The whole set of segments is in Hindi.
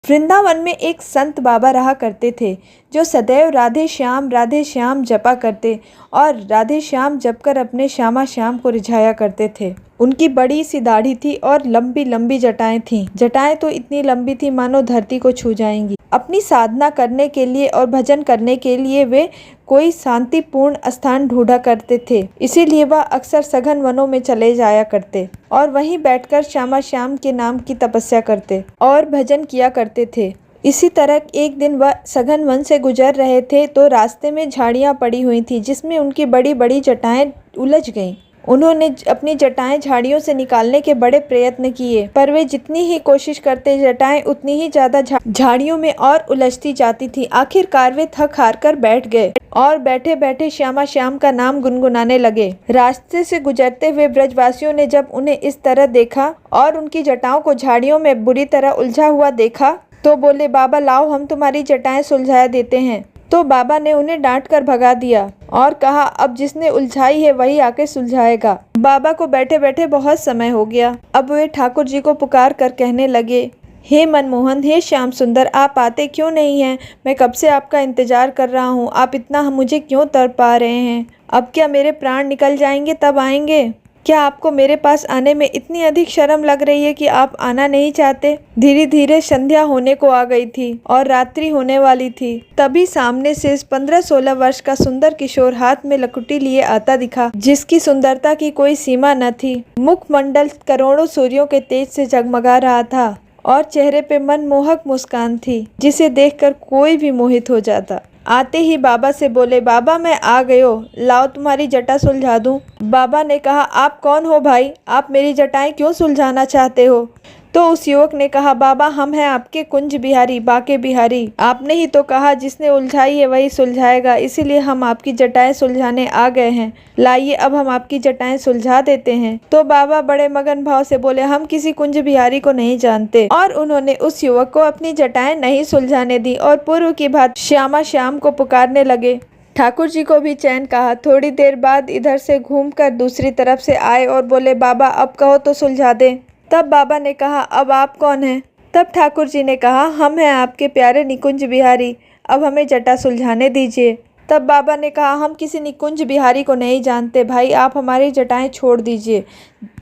वृंदावन में एक संत बाबा रहा करते थे जो सदैव राधे श्याम जपा करते और राधे श्याम जपकर अपने श्यामा श्याम को रिझाया करते थे। उनकी बड़ी सी दाढ़ी थी और लंबी लंबी जटाएं थीं। जटाएं तो इतनी लंबी थी मानो धरती को छू जाएंगी। अपनी साधना करने के लिए और भजन करने के लिए वे कोई शांतिपूर्ण स्थान ढूंढा करते थे। इसीलिए वह अक्सर सघन वनों में चले जाया करते और वहीं बैठकर श्यामा श्याम के नाम की तपस्या करते और भजन किया करते थे। इसी तरह एक दिन वह सघन वन से गुजर रहे थे तो रास्ते में झाड़ियां पड़ी हुई थी जिसमें उनकी बड़ी बड़ी जटाएं उलझ गईं। उन्होंने अपनी जटाएं झाड़ियों से निकालने के बड़े प्रयत्न किए, पर वे जितनी ही कोशिश करते जटाएं उतनी ही ज्यादा झाड़ियों में और उलझती जाती थी। आखिरकार वे थक हार कर बैठ गए और बैठे बैठे श्यामा श्याम का नाम गुनगुनाने लगे। रास्ते से गुजरते हुए ब्रजवासियों ने जब उन्हें इस तरह देखा और उनकी जटाओं को झाड़ियों में बुरी तरह उलझा हुआ देखा तो बोले, बाबा लाओ हम तुम्हारी जटाएं सुलझा देते हैं। तो बाबा ने उन्हें डांट कर भगा दिया और कहा, अब जिसने उलझाई है वही आके सुलझाएगा। बाबा को बैठे बैठे बहुत समय हो गया। अब वे ठाकुर जी को पुकार कर कहने लगे, हे मनमोहन, हे श्याम सुंदर, आप आते क्यों नहीं हैं? मैं कब से आपका इंतजार कर रहा हूँ। आप इतना मुझे क्यों तड़पा रहे हैं? अब क्या मेरे प्राण निकल जाएंगे तब आएंगे? क्या आपको मेरे पास आने में इतनी अधिक शर्म लग रही है कि आप आना नहीं चाहते? धीरे धीरे संध्या होने को आ गई थी और रात्रि होने वाली थी। तभी सामने से 15-16 वर्ष का सुंदर किशोर हाथ में लकुटी लिए आता दिखा, जिसकी सुंदरता की कोई सीमा न थी। मुखमंडल करोड़ों सूर्यों के तेज से जगमगा रहा था और चेहरे पे मनमोहक मुस्कान थी जिसे देखकर कोई भी मोहित हो जाता। आते ही बाबा से बोले, बाबा मैं आ गयो, लाओ तुम्हारी जटा सुलझा दूं। बाबा ने कहा, आप कौन हो भाई? आप मेरी जटाएं क्यों सुलझाना चाहते हो? तो उस युवक ने कहा, बाबा हम हैं आपके कुंज बिहारी, बाके बिहारी। आपने ही तो कहा जिसने उलझाई है वही सुलझाएगा, इसीलिए हम आपकी जटाएं सुलझाने आ गए हैं। लाइए अब हम आपकी जटाएं सुलझा देते हैं। तो बाबा बड़े मगन भाव से बोले, हम किसी कुंज बिहारी को नहीं जानते। और उन्होंने उस युवक को अपनी जटाएं नहीं सुलझाने दी और पूर्व की भांति श्यामा श्याम को पुकारने लगे। ठाकुर जी को भी चैन कहा। थोड़ी देर बाद इधर से घूमकर दूसरी तरफ से आए और बोले, बाबा अब कहो तो सुलझा दें। तब बाबा ने कहा, अब आप कौन हैं? तब ठाकुर जी ने कहा, हम हैं आपके प्यारे निकुंज बिहारी, अब हमें जटा सुलझाने दीजिए। तब बाबा ने कहा, हम किसी निकुंज बिहारी को नहीं जानते भाई, आप हमारी जटाएं छोड़ दीजिए।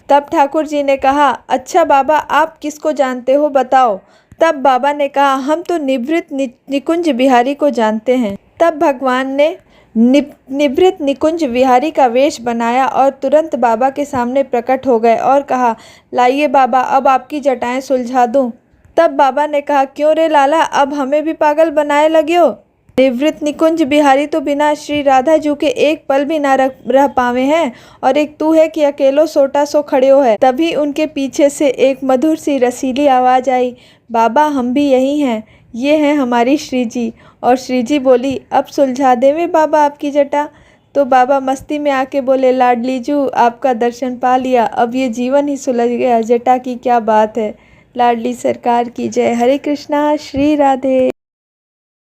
तब ठाकुर जी ने कहा, अच्छा बाबा आप किसको जानते हो बताओ। तब बाबा ने कहा, हम तो निवृत्त निकुंज बिहारी को जानते हैं। तब भगवान ने निवृत्त निकुंज बिहारी का वेश बनाया और तुरंत बाबा के सामने प्रकट हो गए और कहा, लाइए बाबा अब आपकी जटाएं सुलझा दूं। तब बाबा ने कहा, क्यों रे लाला, अब हमें भी पागल बनाए लगे हो? निवृत्त निकुंज बिहारी तो बिना श्री राधा जी के एक पल भी ना रह पावे हैं और एक तू है कि अकेलो सोटा सो खड़े है। तभी उनके पीछे से एक मधुर सी रसीली आवाज़ आई, बाबा हम भी यही हैं, ये हैं हमारी श्री जी। और श्री जी बोली, अब सुलझा देवे बाबा आपकी जटा। तो बाबा मस्ती में आके बोले, लाडली जू आपका दर्शन पा लिया, अब ये जीवन ही सुलझ गया, जटा की क्या बात है। लाडली सरकार की जय। हरे कृष्णा, श्री राधे।